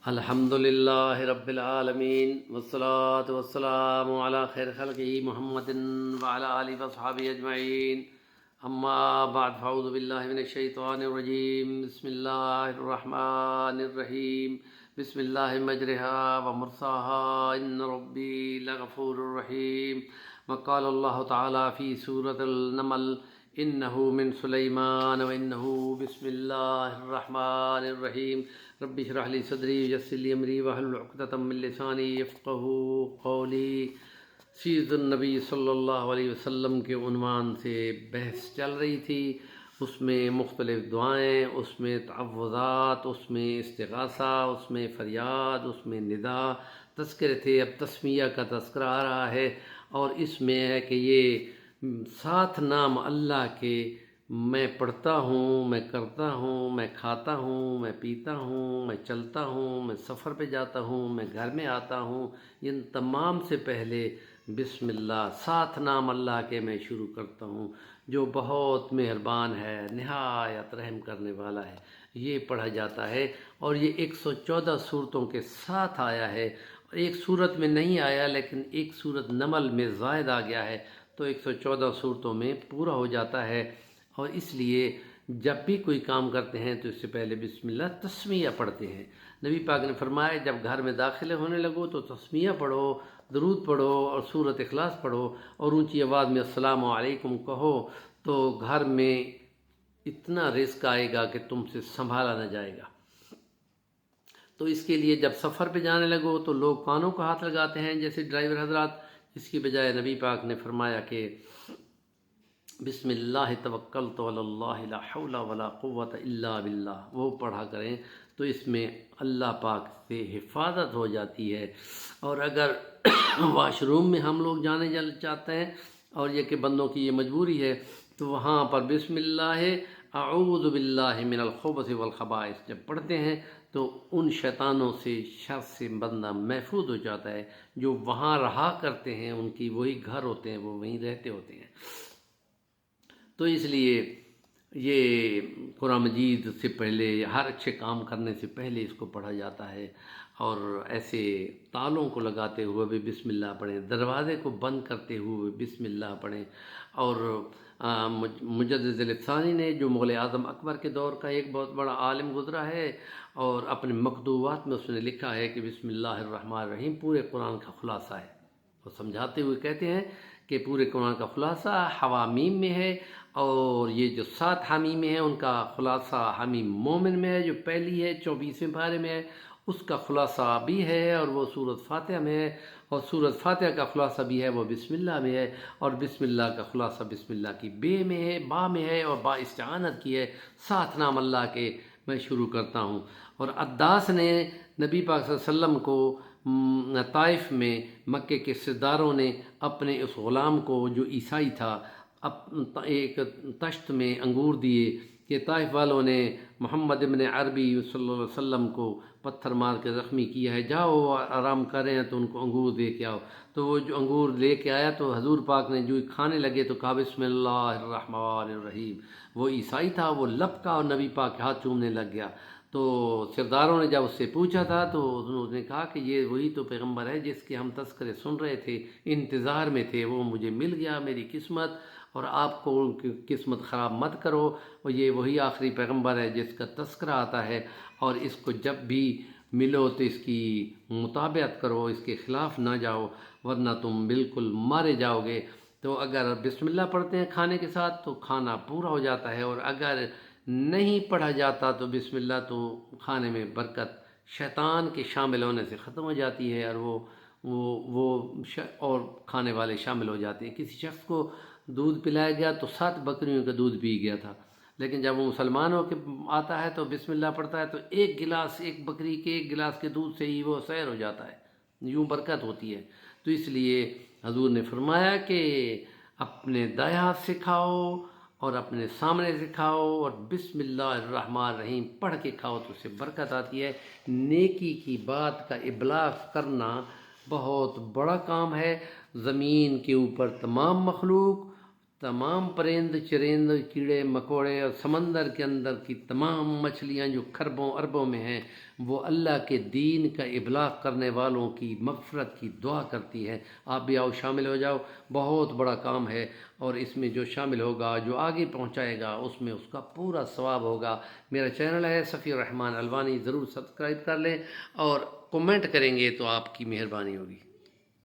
الحمد للہ رب العالمین والصلاة والسلام علی خیر خلقہ محمد وعلی آلہ وصحبہ اجمعین اما بعد فاعوذ باللہ من الشیطان الرجیم بسم اللہ الرحمن الرحیم بسم اللہ مجرہا ومرساہا ان ربی لغفور رحیم وقال اللہ تعالی فی سورة النمل انہ من سلیمان وانہ بسم اللہ الرحمن الرحیم رب اشرح لی صدری ویسر لی امری واحلل عقدۃ من لسانی یفقہوا قولی۔ سیرت النبی صلی اللہ علیہ وسلم کے عنوان سے بحث چل رہی تھی، اس میں مختلف دعائیں، اس میں تعوذات، اس میں استغاثہ، اس میں فریاد، اس میں ندا تذکرے تھے۔ اب تسمیہ کا تذکرہ آ رہا ہے اور اس میں ہے کہ یہ 7 نام اللہ کے میں پڑھتا ہوں، میں کرتا ہوں، میں کھاتا ہوں، میں پیتا ہوں، میں چلتا ہوں، میں سفر پہ جاتا ہوں، میں گھر میں آتا ہوں، ان تمام سے پہلے بسم اللہ 7 نام اللہ کے میں شروع کرتا ہوں جو بہت مہربان ہے، نہایت رحم کرنے والا ہے، یہ پڑھا جاتا ہے۔ اور یہ 114 صورتوں کے ساتھ آیا ہے، ایک صورت میں نہیں آیا لیکن ایک صورت نمل میں زائد آ گیا ہے تو 114 صورتوں میں پورا ہو جاتا ہے۔ اور اس لیے جب بھی کوئی کام کرتے ہیں تو اس سے پہلے بسم اللہ تسمیہ پڑھتے ہیں۔ نبی پاک نے فرمایا جب گھر میں داخل ہونے لگو تو تسمیہ پڑھو، درود پڑھو اور سورۃ اخلاص پڑھو اور اونچی آواز میں السلام علیکم کہو تو گھر میں اتنا رزق آئے گا کہ تم سے سنبھالا نہ جائے گا۔ تو اس کے لیے جب سفر پہ جانے لگو تو لوگ کانوں کو ہاتھ لگاتے ہیں جیسے ڈرائیور حضرات، اس کی بجائے نبی پاک نے فرمایا کہ بسم اللہ توکلت علی اللہ لا حول ولا قوت الا باللہ، وہ پڑھا کریں تو اس میں اللہ پاک سے حفاظت ہو جاتی ہے۔ اور اگر واش روم میں ہم لوگ جانے چاہتے ہیں اور یہ کہ بندوں کی یہ مجبوری ہے تو وہاں پر بسم اللہ اعوذ باللہ من الخبث والخبائث جب پڑھتے ہیں تو ان شیطانوں سے شر سے بندہ محفوظ ہو جاتا ہے جو وہاں رہا کرتے ہیں، ان کی وہی گھر ہوتے ہیں، وہ وہیں رہتے ہوتے ہیں۔ تو اس لیے یہ قرآن مجید سے پہلے ہر اچھے کام کرنے سے پہلے اس کو پڑھا جاتا ہے۔ اور ایسے تالوں کو لگاتے ہوئے بھی بسم اللہ پڑھیں، دروازے کو بند کرتے ہوئے بسم اللہ پڑھیں۔ اور مجدد ثانی نے جو مغل اعظم اکبر کے دور کا ایک بہت بڑا عالم گزرا ہے اور اپنے مکتوبات میں اس نے لکھا ہے کہ بسم اللہ الرحمن الرحیم پورے قرآن کا خلاصہ ہے۔ وہ سمجھاتے ہوئے کہتے ہیں کہ پورے قرآن کا خلاصہ حوامیم میں ہے، اور یہ جو 7 حامیم ہیں ان کا خلاصہ حمیم مومن میں ہے جو پہلی ہے 24ویں پارے میں ہے، اس کا خلاصہ بھی ہے اور وہ سورۃ فاتحہ میں ہے، اور سورۃ فاتحہ کا خلاصہ بھی ہے وہ بسم اللہ میں ہے، اور بسم اللہ کا خلاصہ بسم اللہ کی بے میں ہے، با میں ہے اور با استعانت کی ہے۔ 7 نام اللہ کے میں شروع کرتا ہوں۔ اور عداس نے نبی پاک صلی اللہ علیہ وسلم کو طائف میں مکے کے سرداروں نے اپنے اس غلام کو جو عیسائی تھا ایک تشت میں انگور دیے کہ طائف والوں نے محمد ابن عربی صلی اللہ علیہ وسلم کو پتھر مار کے زخمی کیا ہے، جاؤ آرام کریں تو ان کو انگور دے کے آؤ۔ تو وہ جو انگور لے کے آیا تو حضور پاک نے جو کھانے لگے تو کہا بسم اللہ الرحمن الرحیم، وہ عیسائی تھا، وہ لب کا اور نبی پاک کے ہاتھ چومنے لگ گیا۔ تو سرداروں نے جب اس سے پوچھا تھا تو انہوں نے کہا کہ یہ وہی تو پیغمبر ہے جس کے ہم تذکرے سن رہے تھے، انتظار میں تھے، وہ مجھے مل گیا، میری قسمت، اور آپ کو ان کی قسمت خراب مت کرو، اور یہ وہی آخری پیغمبر ہے جس کا تذکرہ آتا ہے، اور اس کو جب بھی ملو تو اس کی مطابقت کرو، اس کے خلاف نہ جاؤ ورنہ تم بالکل مارے جاؤ گے۔ تو اگر بسم اللہ پڑھتے ہیں کھانے کے ساتھ تو کھانا پورا ہو جاتا ہے، اور اگر نہیں پڑھا جاتا تو بسم اللہ تو کھانے میں برکت شیطان کے شامل ہونے سے ختم ہو جاتی ہے، اور وہ اور کھانے والے شامل ہو جاتے ہیں۔ کسی شخص کو دودھ پلایا گیا تو 7 بکریوں کا دودھ پی گیا تھا، لیکن جب وہ مسلمان ہو کے آتا ہے تو بسم اللہ پڑھتا ہے تو ایک بکری کے 1 گلاس کے دودھ سے ہی وہ سیر ہو جاتا ہے، یوں برکت ہوتی ہے۔ تو اس لیے حضور نے فرمایا کہ اپنے دائیں ہاتھ سے کھاؤ اور اپنے سامنے سے کھاؤ اور بسم اللہ الرحمن الرحیم پڑھ کے کھاؤ تو اس سے برکت آتی ہے۔ نیکی کی بات کا ابلاغ کرنا بہت بڑا کام ہے۔ زمین کے اوپر تمام مخلوق تمام پرند چرند کیڑے مکوڑے اور سمندر کے اندر کی تمام مچھلیاں جو کھربوں اربوں میں ہیں، وہ اللہ کے دین کا ابلاغ کرنے والوں کی مغفرت کی دعا کرتی ہے۔ آپ بھی آؤ، شامل ہو جاؤ، بہت بڑا کام ہے، اور اس میں جو شامل ہوگا، جو آگے پہنچائے گا، اس میں اس کا پورا ثواب ہوگا۔ میرا چینل ہے صفی الرحمن الوانی، ضرور سبسکرائب کر لیں، اور کمنٹ کریں گے تو آپ کی مہربانی ہوگی۔